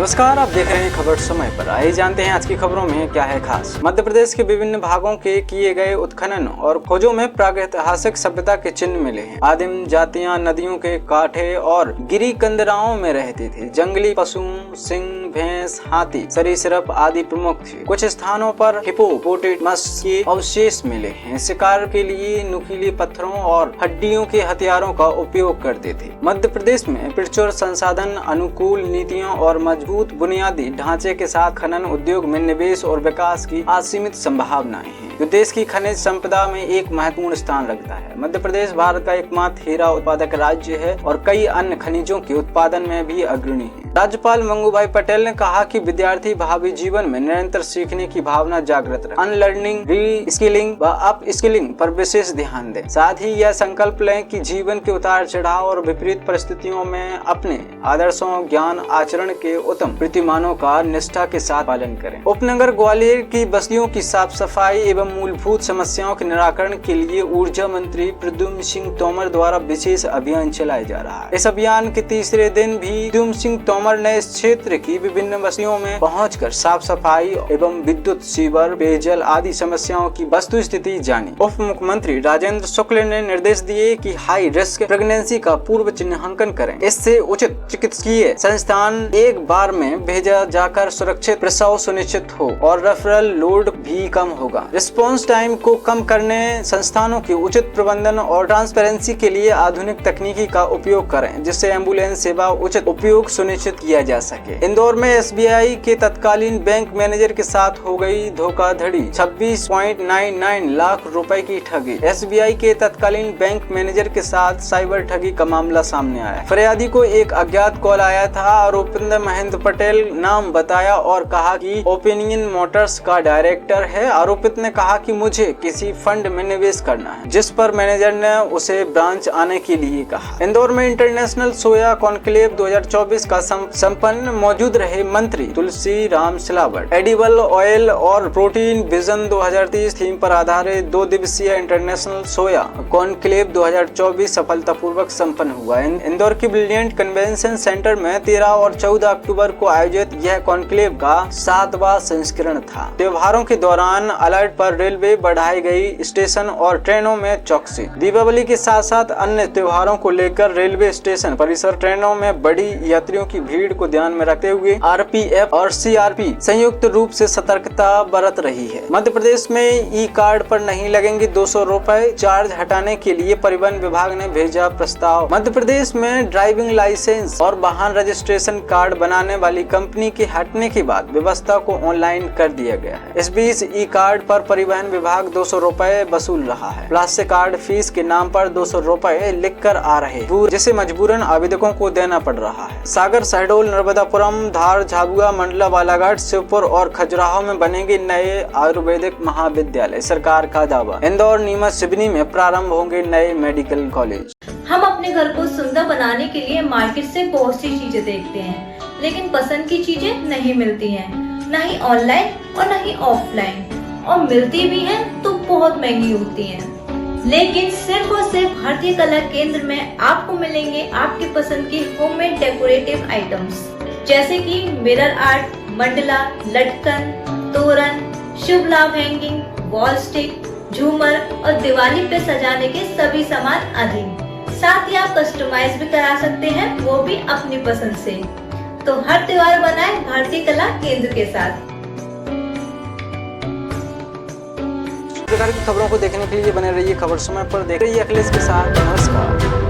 नमस्कार, आप देख रहे हैं खबर समय पर। आइए जानते हैं आज की खबरों में क्या है खास। मध्य प्रदेश के विभिन्न भागों के किए गए उत्खनन और खोजों में प्रागैतिहासिक सभ्यता के चिन्ह मिले हैं। आदिम जातियां नदियों के कांठे और गिरी कंदराओं में रहती थी। जंगली पशु सिंह, भैंस, हाथी, सरीसृप आदि प्रमुख थे। कुछ स्थानों पर हिप्पोपोटेमस के अवशेष मिले हैं। शिकार के लिए नुकीले पत्थरों और हड्डियों के हथियारों का उपयोग करते थे। मध्य प्रदेश में प्रचुर संसाधन, अनुकूल नीतियों और मजबूत बुनियादी ढांचे के साथ खनन उद्योग में निवेश और विकास की असीमित संभावनाएं हैं, जो देश की खनिज संपदा में एक महत्वपूर्ण स्थान रखता है। मध्य प्रदेश भारत का एकमात्र हीरा उत्पादक राज्य है और कई अन्य खनिजों के उत्पादन में भी अग्रणी है। राज्यपाल मंगूभाई पटेल ने कहा कि विद्यार्थी भावी जीवन में निरंतर सीखने की भावना जागृत रखें, अनलर्निंग, री स्किलिंग व अप स्किलिंग पर विशेष ध्यान दें। साथ ही यह संकल्प लें कि जीवन के उतार चढ़ाव और विपरीत परिस्थितियों में अपने आदर्शों, ज्ञान, आचरण के उत्तम प्रतिमानों का निष्ठा के साथ पालन करें। उपनगर ग्वालियर की बस्तियों की साफ सफाई एवं मूलभूत समस्याओं के निराकरण के लिए ऊर्जा मंत्री प्रद्युम्न सिंह तोमर द्वारा विशेष अभियान चलाया जा रहा है। इस अभियान के तीसरे दिन भी प्रद्युम्न सिंह तोमर ने इस क्षेत्र की विभिन्न बस्तियों में पहुंचकर साफ सफाई एवं विद्युत, सीवर, पेयजल आदि समस्याओं की वस्तु स्थिति जानी। उप मुख्यमंत्री राजेंद्र शुक्ल ने निर्देश दिए कि हाई रिस्क प्रेगनेंसी का पूर्व चिन्हांकन करें। इससे उचित चिकित्सकीय संस्थान एक बार में भेजा जाकर सुरक्षित प्रसव सुनिश्चित हो और रेफरल लोड भी कम होगा। रिस्पॉन्स टाइम को कम करने, संस्थानों के उचित प्रबंधन और ट्रांसपेरेंसी के लिए आधुनिक तकनीकी का उपयोग करें, जिससे एम्बुलेंस सेवा उचित उपयोग सुनिश्चित किया जा सके। इंदौर में एसबीआई के तत्कालीन बैंक मैनेजर के साथ हो गई धोखाधड़ी, 26.99 लाख रुपए की ठगी। एसबीआई के तत्कालीन बैंक मैनेजर के साथ साइबर ठगी का मामला सामने आया। फरियादी को एक अज्ञात कॉल आया था। आरोपी ने महेंद्र पटेल नाम बताया और कहा कि ओपिनियन मोटर्स का डायरेक्टर है। आरोपित ने कहा कि मुझे किसी फंड में निवेश करना है, जिस पर मैनेजर ने उसे ब्रांच आने के लिए कहा। इंदौर में इंटरनेशनल सोया कॉन्क्लेव 2024 का संपन्न मौजूद रहे मंत्री तुलसी राम सिलावट। एडिबल ऑयल और प्रोटीन विजन 2030 थीम पर आधारित 2 दिवसीय इंटरनेशनल सोया कॉन्क्लेव 2024 सफलतापूर्वक संपन्न हुआ। इंदौर की ब्रिलियंट कन्वेंशन सेंटर में 13 और 14 अक्टूबर को आयोजित यह कॉन्क्लेव का 7वां संस्करण था। त्योहारों के दौरान अलर्ट पर रेलवे बढ़ाई गई, स्टेशन और ट्रेनों में चौकसी। दीपावली के साथ साथ अन्य त्योहारों को लेकर रेलवे स्टेशन परिसर, ट्रेनों में बड़ी यात्रियों की भीड़ को ध्यान में रखते हुए आरपीएफ और सीआरपी संयुक्त रूप से सतर्कता बरत रही है। मध्य प्रदेश में ई कार्ड पर नहीं लगेंगे 200 रुपए चार्ज हटाने के लिए परिवहन विभाग ने भेजा प्रस्ताव। मध्य प्रदेश में ड्राइविंग लाइसेंस और वाहन रजिस्ट्रेशन कार्ड बनाने वाली कंपनी के हटने के बाद व्यवस्था को ऑनलाइन कर दिया गया है। इस बीच ई कार्ड पर परिवहन विभाग 200 रुपए वसूल रहा है। प्लास्टिक कार्ड फीस के नाम पर 200 रुपए लिख कर आ रहे, जिसे मजबूरन आवेदकों को देना पड़ रहा है। सागर, शहडोल, नर्मदापुरम, धार, झाबुआ, मंडला, बालाघाट, शिवपुर और खजुराहो में बनेंगे नए आयुर्वेदिक महाविद्यालय, सरकार का दावा। इंदौर, नीमच, सिवनी में प्रारंभ होंगे नए मेडिकल कॉलेज। हम अपने घर को सुंदर बनाने के लिए मार्केट से बहुत सी चीजें देखते हैं, लेकिन पसंद की चीजें नहीं मिलती हैं, न ही ऑनलाइन और न ही ऑफलाइन, और मिलती भी हैं तो बहुत महंगी होती हैं। लेकिन सिर्फ और सिर्फ भारतीय कला केंद्र में आपको मिलेंगे आपकी पसंद की होममेड डेकोरेटिव आइटम्स, जैसे कि मिरर आर्ट, मंडला, लटकन, तोरण, शुभ लाभ हैंगिंग, वॉल स्टिक, झूमर और दिवाली पे सजाने के सभी सामान आदि। साथ ही आप कस्टमाइज भी करा सकते हैं, वो भी अपनी पसंद से। तो हर त्योहार बनाएं भारतीय कला केंद्र के साथ। इस प्रकार की खबरों को देखने के लिए बने रहिए खबर समय पर। देख रहिए अखिलेश के साथ। नमस्कार।